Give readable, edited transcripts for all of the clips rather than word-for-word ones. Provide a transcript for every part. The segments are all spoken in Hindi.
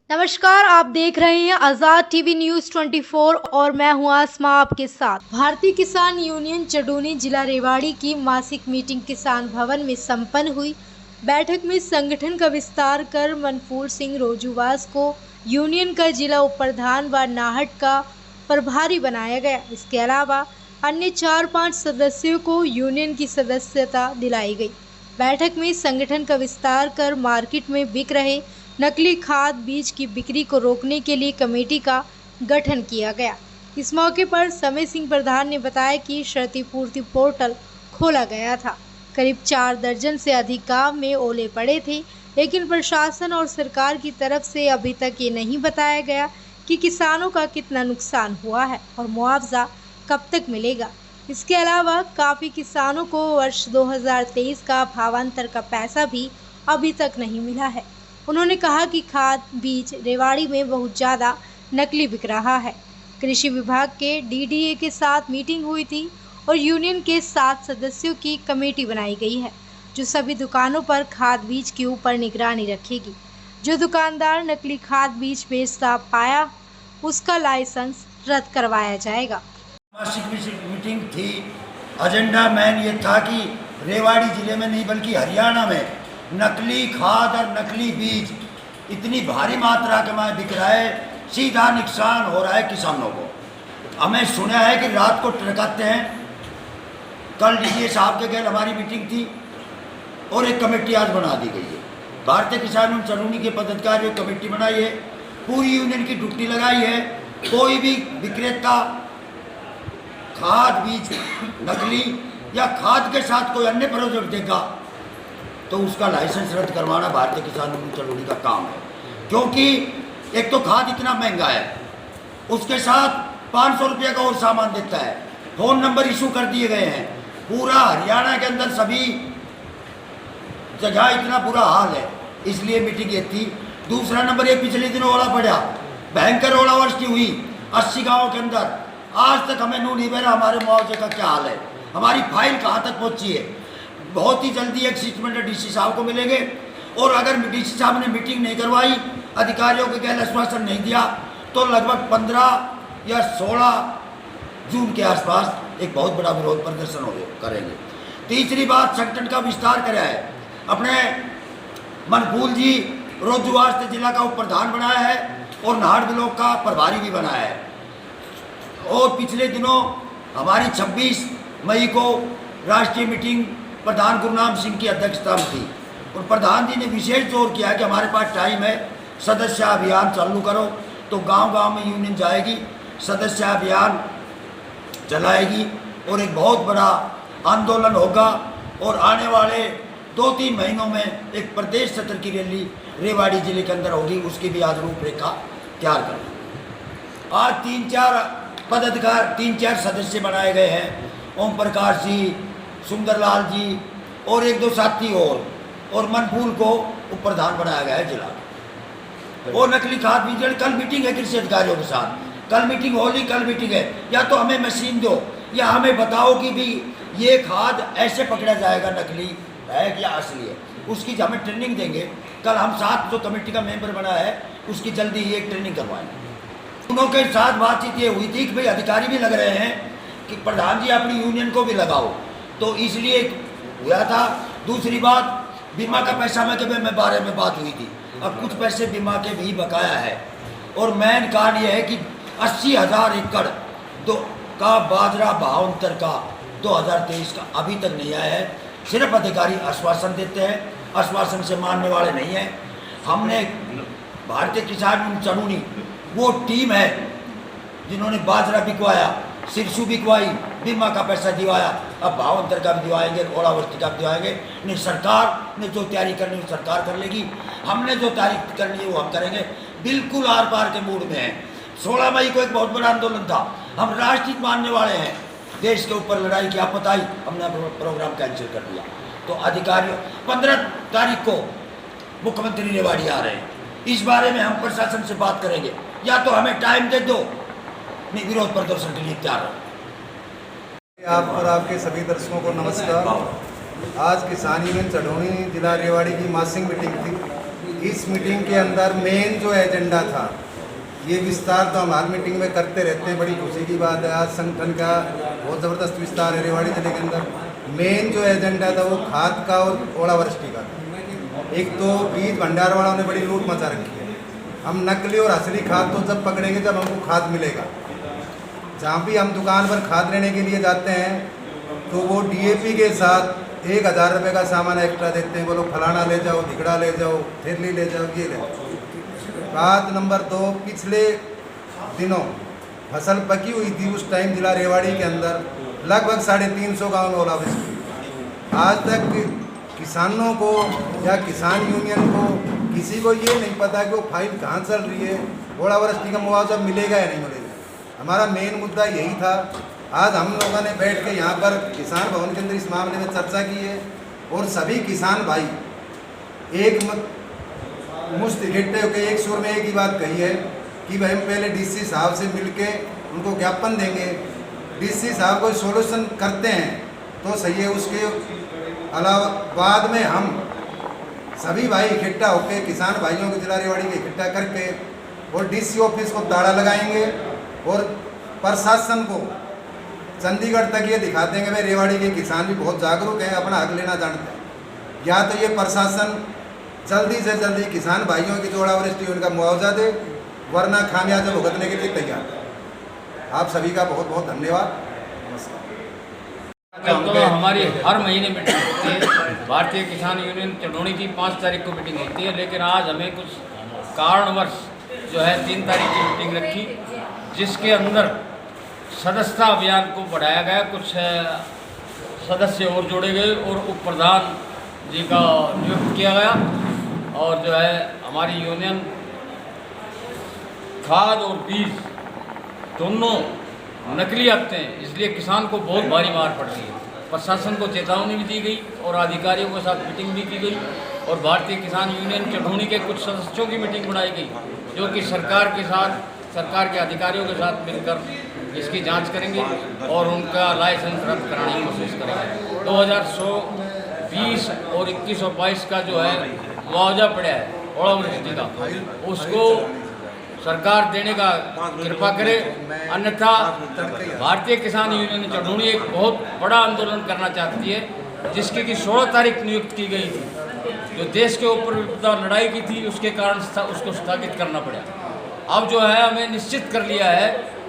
नमस्कार, आप देख रहे हैं आजाद टीवी न्यूज 24 और मैं हूं आसमा आपके साथ। भारतीय किसान यूनियन चडूनी जिला रेवाड़ी की मासिक मीटिंग किसान भवन में संपन्न हुई। बैठक में संगठन का विस्तार कर मनफूर सिंह रोजूवास को यूनियन का जिला उप प्रधान व नाहट का प्रभारी बनाया गया। इसके अलावा अन्य 4-5 सदस्यों को यूनियन की सदस्यता दिलाई गई। बैठक में संगठन का विस्तार कर मार्केट में बिक रहे नकली खाद बीज की बिक्री को रोकने के लिए कमेटी का गठन किया गया। इस मौके पर समय सिंह प्रधान ने बताया कि क्षतिपूर्ति पोर्टल खोला गया था। करीब 4 दर्जन से अधिक गांव में ओले पड़े थे, लेकिन प्रशासन और सरकार की तरफ से अभी तक ये नहीं बताया गया कि किसानों का कितना नुकसान हुआ है और मुआवजा कब तक मिलेगा। इसके अलावा काफ़ी किसानों को वर्ष 2023 का भावांतर का पैसा भी अभी तक नहीं मिला है। उन्होंने कहा कि खाद बीज रेवाड़ी में बहुत ज़्यादा नकली बिक रहा है। कृषि विभाग के डीडीए के साथ मीटिंग हुई थी और यूनियन के 7 सदस्यों की कमेटी बनाई गई है, जो सभी दुकानों पर खाद बीज के ऊपर निगरानी रखेगी। जो दुकानदार नकली खाद बीज बेचता पाया, उसका लाइसेंस रद्द करवाया जाएगा। मासिक मीटिंग थी। एजेंडा मेन ये था कि रेवाड़ी जिले में नहीं बल्कि हरियाणा में नकली खाद और नकली बीज इतनी भारी मात्रा में बिक रहा है, सीधा नुकसान हो रहा है किसानों को। हमें सुना है कि रात को टरकाते हैं। कल डीडीए साहब के घर हमारी मीटिंग थी और एक कमेटी आज बना दी गई है। भारतीय किसान यूनियन चडूनी के पदाधिकारियों ने कमेटी बनाई है, पूरी यूनियन की ड्यूटी लगाई है। कोई भी विक्रेता खाद बीज नकली या खाद के साथ कोई अन्य प्रोडक्ट देगा तो उसका लाइसेंस रद्द करवाना भारतीय किसान यूनियन चडूनी का काम है। क्योंकि एक तो खाद इतना महंगा है, उसके साथ 500 रुपये का और सामान देता है। फ़ोन नंबर इशू कर दिए गए हैं। पूरा हरियाणा के अंदर सभी जगह इतना बुरा हाल है, इसलिए मीटिंग ये थी। दूसरा नंबर ये पिछले दिनों ओला पड़ा, भयंकर ओलावृष्टि हुई 80 गाँव के अंदर। आज तक हमें नहीं मिला हमारे मुआवजे का क्या हाल है, हमारी फाइल कहाँ तक पहुँची है। बहुत ही जल्दी एक स्टेटमेंट डीसी साहब को मिलेंगे और अगर डीसी साहब ने मीटिंग नहीं करवाई, अधिकारियों को गैर आश्वासन नहीं दिया तो लगभग 15 या 16 जून के आसपास एक बहुत बड़ा विरोध प्रदर्शन करेंगे। तीसरी बात, संगठन का विस्तार कराया है। अपने मनफूल जी रोजूवास ने जिला का उप प्रधान बनाया है और नाहड़ ब्लॉक का प्रभारी भी बनाया है। और पिछले दिनों हमारी 26 मई को राष्ट्रीय मीटिंग प्रधान गुरनाम सिंह की अध्यक्षता में थी और प्रधान जी ने विशेष जोर किया कि हमारे पास टाइम है, सदस्य अभियान चालू करो। तो गांव-गांव में यूनियन जाएगी, सदस्य अभियान चलाएगी और एक बहुत बड़ा आंदोलन होगा और आने वाले 2-3 महीनों में एक प्रदेश सत्र की रैली रेवाड़ी जिले के अंदर होगी। उसकी भी आज रूपरेखा तैयार करें। आज 3-4 पदाधिकारी 3-4 सदस्य बनाए गए हैं। ओम प्रकाश जी, सुंदरलाल जी और 1-2 साथी और मनफूल को उप प्रधान बनाया गया है जिला। और नकली खाद बीज कल मीटिंग है कृषि अधिकारियों के साथ, कल मीटिंग होगी, कल मीटिंग है। या तो हमें मशीन दो या हमें बताओ कि भी ये खाद ऐसे पकड़ा जाएगा नकली है या असली है, उसकी हमें ट्रेनिंग देंगे। कल हम 7 जो कमेटी का मेंबर बना है उसकी जल्दी ही एक ट्रेनिंग करवाएंगे। उनों के साथ बातचीत ये हुई थी कि भाई अधिकारी भी लग रहे हैं कि प्रधान जी अपनी यूनियन को भी लगाओ, तो इसलिए हुआ था। दूसरी बात, बीमा का पैसा में बारे में बात हुई थी। अब कुछ पैसे बीमा के भी बकाया है और मेन कारण यह है कि 80,000 एकड़ का बाजरा भावांतर का 2023 का अभी तक नहीं आया है। सिर्फ अधिकारी आश्वासन देते हैं, आश्वासन से मानने वाले नहीं हैं। हमने भारतीय किसान यूनियन चडूनी वो टीम है जिन्होंने बाजरा बिकवाया, सिरसू बिकवाई, बीमा का पैसा दिवाया, अब भावांतर का भी दिवाएंगे, ओलावृष्टि का भी दिवाएंगे। नहीं, सरकार ने जो तैयारी करनी है सरकार कर लेगी, हमने जो तैयारी करनी है वो हम करेंगे। बिल्कुल आर पार के मूड में है। 16 मई को एक बहुत बड़ा आंदोलन था, हम राष्ट्रहित मानने वाले हैं। देश के ऊपर लड़ाई की आपत्ति आई, हमने प्रोग्राम कैंसिल कर दिया। तो अधिकारियों 15 तारीख को मुख्यमंत्री रेवाड़ी आ रहे हैं, इस बारे में हम प्रशासन से बात करेंगे। या तो हमें टाइम दे दो, नहीं विरोध प्रदर्शन के लिए तैयार रहो। आप और आपके सभी दर्शकों को नमस्कार। आज किसान यूनियन चडूनी जिला रेवाड़ी की मासिक मीटिंग थी। इस मीटिंग के अंदर मेन जो एजेंडा था, ये विस्तार तो हम हर मीटिंग में करते रहते हैं, बड़ी खुशी की बात है। आज संगठन का बहुत ज़बरदस्त विस्तार है रेवाड़ी जिले के अंदर। मेन जो एजेंडा था वो खाद का और ओलावृष्टि का था। एक तो बीज भंडार वालों ने बड़ी लूट मचा रखी है। हम नकली और असली खाद तो जब पकड़ेंगे जब हमको खाद मिलेगा। जहाँ भी हम दुकान पर खाद लेने के लिए जाते हैं तो वो DAP के साथ 1000 रुपये का सामान एक्स्ट्रा देते हैं। बोलो फलाना ले जाओ, धिकड़ा ले जाओ, थेरली ले जाओ, ये ले जाओ। बात नंबर 2, पिछले दिनों फसल पकी हुई थी, उस टाइम जिला रेवाड़ी के अंदर लगभग 350 गाँव में ओलावृष्टि हुई। आज तक किसानों को या किसान यूनियन को किसी को ये नहीं पता कि वो फाइल कहाँ चल रही है, ओलावृष्टि का मुआवजा मिलेगा या नहीं मिलेगा। हमारा मेन मुद्दा यही था। आज हम लोगों ने बैठ के यहाँ पर किसान भवन के अंदर इस मामले में चर्चा की है और सभी किसान भाई एक मुश्त इकट्ठे होकर एक सुर में एक ही बात कही है कि भाई हम पहले DC साहब से मिलके उनको ज्ञापन देंगे। DC साहब कोई सोल्यूशन करते हैं तो सही है, उसके अलावा बाद में हम सभी भाई इकट्ठा होकर किसान भाइयों को जिला रेवाड़ी के इकट्ठा करके और DC ऑफिस को ताला लगाएंगे और प्रशासन को चंडीगढ़ तक ये दिखा देंगे भाई रेवाड़ी के किसान भी बहुत जागरूक हैं, अपना हक लेना जानते हैं। या तो ये प्रशासन जल्दी से जल्दी किसान भाइयों की जो ओलावृष्टि उनका मुआवजा दे, वरना खामियाजा भुगतने के लिए तैयार है। आप सभी का बहुत बहुत धन्यवाद। नमस्कार। तो हमारी हर महीने मीटिंग होती है। भारतीय किसान यूनियन चंदौली की 5 तारीख को मीटिंग होती है, लेकिन आज हमें कुछ कारणवश जो है 3 तारीख की मीटिंग रखी, जिसके अंदर सदस्यता अभियान को बढ़ाया गया। कुछ सदस्य और जोड़े गए और उप प्रधान जी का नियुक्त किया गया। और जो है हमारी यूनियन खाद और बीज दोनों नकली आते हैं, इसलिए किसान को बहुत भारी मार पड़ रही है। प्रशासन को चेतावनी भी दी गई और अधिकारियों के साथ मीटिंग भी की गई और भारतीय किसान यूनियन चढ़ोनी के कुछ सदस्यों की मीटिंग बुलाई गई, जो कि सरकार के अधिकारियों के साथ मिलकर इसकी जांच करेंगे और उनका लाइसेंस रद्द कराने की कोशिश करेंगे। 2020 और 21 और 22 का जो है मुआवजा पड़ा है ओलावृष्टि का, उसको सरकार देने का कृपा करे, अन्यथा भारतीय किसान यूनियन चढ़ोनी एक बहुत बड़ा आंदोलन करना चाहती है, जिसकी कि 16 तारीख नियुक्त की गई थी। जो देश के ऊपर लड़ाई की थी उसके कारण उसको स्थगित करना पड़ा। अब जो है हमें निश्चित कर लिया है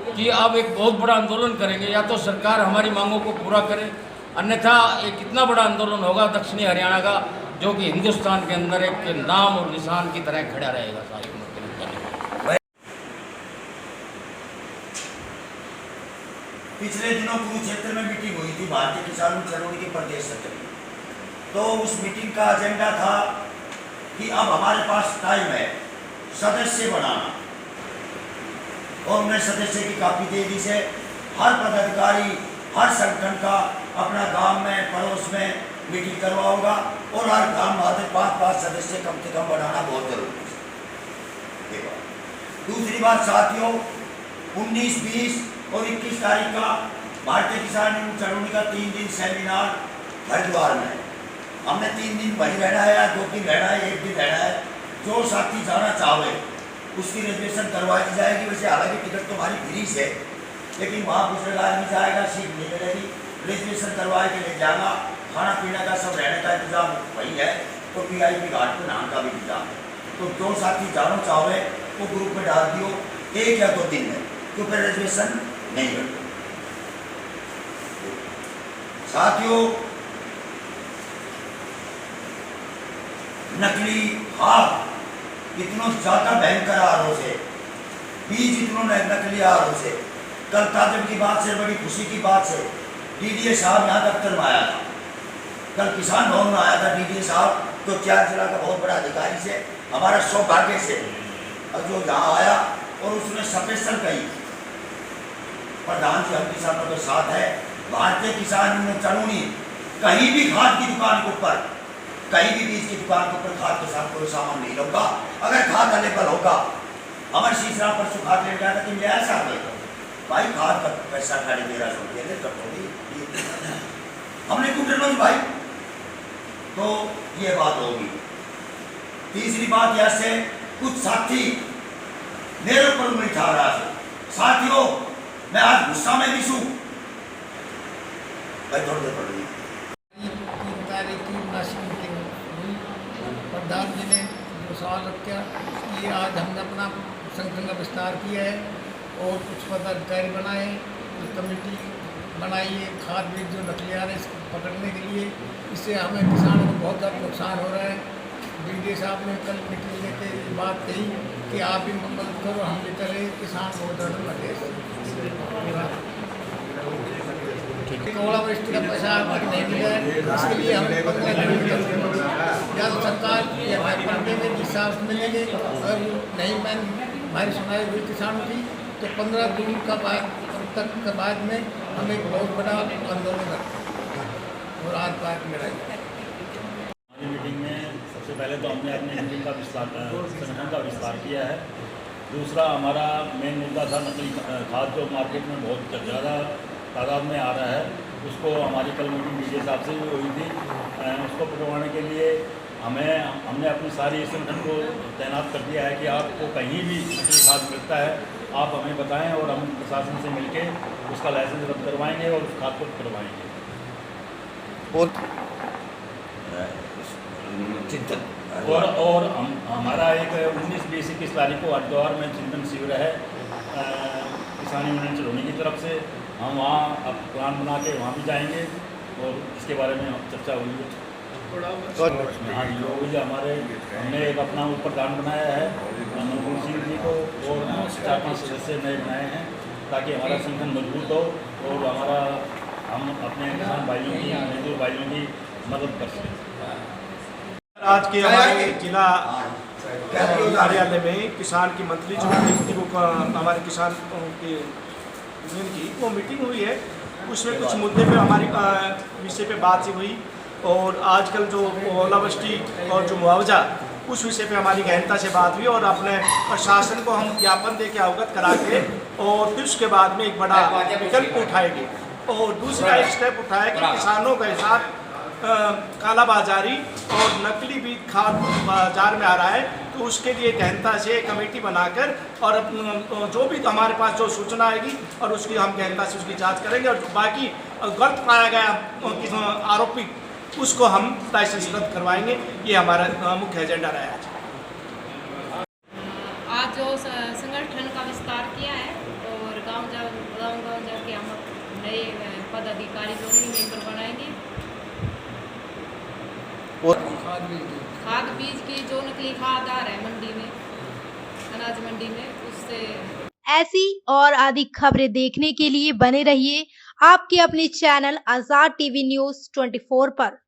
कि अब एक बहुत बड़ा आंदोलन करेंगे, या तो सरकार हमारी मांगों को पूरा करे, अन्यथा एक इतना बड़ा आंदोलन होगा दक्षिणी हरियाणा का, जो कि हिंदुस्तान के अंदर एक नाम और निशान की तरह खड़ा रहेगा। सारी पिछले दिनों कुरुक्षेत्र में मीटिंग हुई थी भारतीय किसान चढ़ोनी के प्रदेश सचिव, तो उस मीटिंग का एजेंडा था कि अब हमारे पास टाइम है सदस्य बनाना, और उन्हें सदस्य की कापी दे दी से हर पदाधिकारी हर संगठन का अपना गांव में पड़ोस में मीटिंग करवाऊंगा और हर गांव में 5 सदस्य कम से कम बनाना बहुत जरूरी है। दूसरी बात साथियों, 19, 20 और 21 तारीख का भारतीय किसान यूनियन चढ़ोनी का 3 दिन सेमिनार हरिद्वार में। हमने 3 दिन वहीं रहना है या 2 दिन रहना है, 1 दिन रहना है। जो साथी जाना चाहे उसकी रिजर्वेशन करवाई जाएगी। वैसे हालांकि टिकट तो हमारी फ्री से, लेकिन वहाँ दूसरे आदमी जाएगा, सीट नहीं मिलेगी, रिजर्वेशन करवा के ले जाएगा। खाना पीने का सब रहने का इंतजाम वही है, तो VIP घाट पर नहाने का भी इंतजाम है। तो जो साथी जाना चाहे वो ग्रुप में डाल दियो 1 या 2 दिन में, तो फिर रिजर्वेशन नहीं करते। साथियों, नकली खाद इतना ज़्यादा भयंकर आरोप से, बीज इतनों नकली आरोप से, कल ताजुब की बात से, बड़ी खुशी की बात से DDA साहब यहाँ दफ्तर में आया था। कल किसान भवन में आया था DDA साहब, तो 4 जिला का बहुत बड़ा अधिकारी से हमारा सौभाग्य से और जो यहाँ आया और उसने स्पेशल कही, प्रधान जी हम किसानों के साथ है। भारतीय किसान यूनियन चढ़ोनी कहीं भी खाद की दुकान के ऊपर, कहीं भी बीज की दुकान के ऊपर खाद के साथ कोई सामान नहीं होगा। अगर खाद अवेलेबल होगा, अमर शीशरा पर खाद ले जाता कि मेरा ऐसा भाई खाद का पैसा 1350 रुपये कटोरी हमने क्यों भाई, तो ये बात होगी। तीसरी बात यह से कुछ साथी मेरे ऊपर उंगली उठा रहा है। साथियों, मैं आज गुस्सा में भी हूं। मैं थोड़ी देर पड़ रही 3 तारीख की मासिक मीटिंग हुई। प्रधान जी ने जो सवाल रखा कि आज हमने अपना संगठन का विस्तार किया है और कुछ पदाधिकारी बनाए, कुछ कमेटी बनाई है खाद बीज जो नकली आ रहे हैं इसको पकड़ने के लिए। इससे हमें किसानों को बहुत ज़्यादा नुकसान हो रहा है। डीडी साहब ने कल मीटिंग लेके बात कही कि आप भी मदद करो, हम भी करें, किसान बहुत ज़्यादा लगे। ओलावृष्टि का पैसा नहीं मिला है, इसके लिए हमें 15 दिन या तो सरकार या पढ़ने में जिस हिसाब से मिलेंगे। अगर नहीं मैं हमारी सुनाई हुई किसानों की तो 15 जून का तक के बाद में हम एक बहुत बड़ा आंदोलन रखें और आज पार्क में रहेंगे। हमारी मीटिंग में सबसे पहले तो हमने अपने मीटिंग का विस्तार संगठन का विस्तार किया है। दूसरा हमारा मेन मुद्दा था नकली खाद जो मार्केट में बहुत ज़्यादा तादाद में आ रहा है, उसको हमारी कल मीटिंग डीजे साहब से भी हुई थी। उसको पकड़वाने के लिए हमने अपनी सारी संगठन को तैनात कर दिया है कि आपको कहीं भी नकली खाद मिलता है आप हमें बताएं और हम प्रशासन से मिलके उसका लाइसेंस रद्द करवाएंगे और उस खाद को करवाएंगे। चिंतन और हमारा एक 19-20 21 तारीख को हरिद्वार में चिंतन शिविर है किसान यूनियन चलोनी की तरफ से। हम वहाँ अब प्लान बना के वहाँ भी जाएंगे और इसके बारे में चर्चा हुई। हाँ लोग हमारे हमने एक अपना प्रधान बनाया है मनमोहन सिंह जी को और 4-5 सदस्य नए बनाए हैं ताकि हमारा संगठन मजबूत हो और हम अपने किसान भाइयों की मजदूर भाइयों की मदद कर सकें। आज के हमारे जिला कार्यालय में किसान की मंथली जो मीटिंग हमारे किसान की यूनियन की वो मीटिंग हुई है। उसमें कुछ मुद्दे पे हमारी विषय पे बात हुई और आजकल जो ओलावृष्टि और जो मुआवजा उस विषय पे हमारी गहनता से बात हुई और अपने प्रशासन को हम ज्ञापन दे के अवगत करा के और फिर उसके बाद में एक बड़ा विकल्प उठाएंगे। और दूसरा एक स्टेप उठाया कि किसानों के साथ कालाबाजारी और नकली बीज खाद बाजार में आ रहा है तो उसके लिए गहनता से कमेटी बनाकर और जो भी हमारे पास जो सूचना आएगी और उसकी हम गहनता से उसकी जांच करेंगे और बाकी गलत पाया गया आरोपी उसको हम लाइसेंस रद्द करवाएंगे। ये हमारा मुख्य एजेंडा रहा है। आज जो संगठन का विस्तार किया है और गांव जाके हम नए पदाधिकारी जो हैं मेंबर बनाएंगे। खाद बीज की जो नकली खाद आ रहा है मंडी में, अनाज मंडी में, उससे ऐसी और अधिक खबरें देखने के लिए बने रहिए आपके अपने चैनल आजाद टीवी न्यूज 24 पर।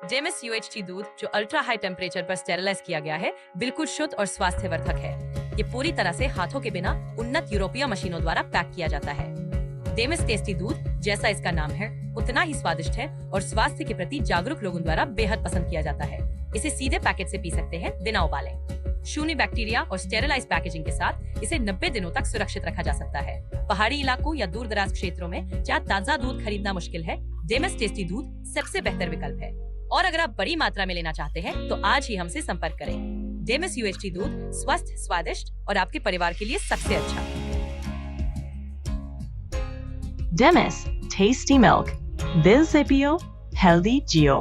जेमिस UHT दूध जो अल्ट्रा हाई टेम्परेचर पर स्टेरिलाइज किया गया है बिल्कुल शुद्ध और स्वास्थ्यवर्धक है। ये पूरी तरह से हाथों के बिना उन्नत यूरोपीय मशीनों द्वारा पैक किया जाता है। डेमिस टेस्टी दूध जैसा इसका नाम है उतना ही स्वादिष्ट है और स्वास्थ्य के प्रति जागरूक लोगों द्वारा बेहद पसंद किया जाता है। इसे सीधे पैकेट से पी सकते हैं बिना उबाले। शून्य बैक्टीरिया और स्टेरिलाइज पैकेजिंग के साथ इसे 90 दिनों तक सुरक्षित रखा जा सकता है। पहाड़ी इलाकों या दूर दराज क्षेत्रों में जहाँ ताजा दूध खरीदना मुश्किल है, डेमिस टेस्टी दूध सबसे बेहतर विकल्प है। और अगर आप बड़ी मात्रा में लेना चाहते हैं तो आज ही हमसे संपर्क करें। डेमिस UHT दूध स्वस्थ, स्वादिष्ट और आपके परिवार के लिए सबसे अच्छा। Demis, tasty milk. Bill Zipio, healthy Geo.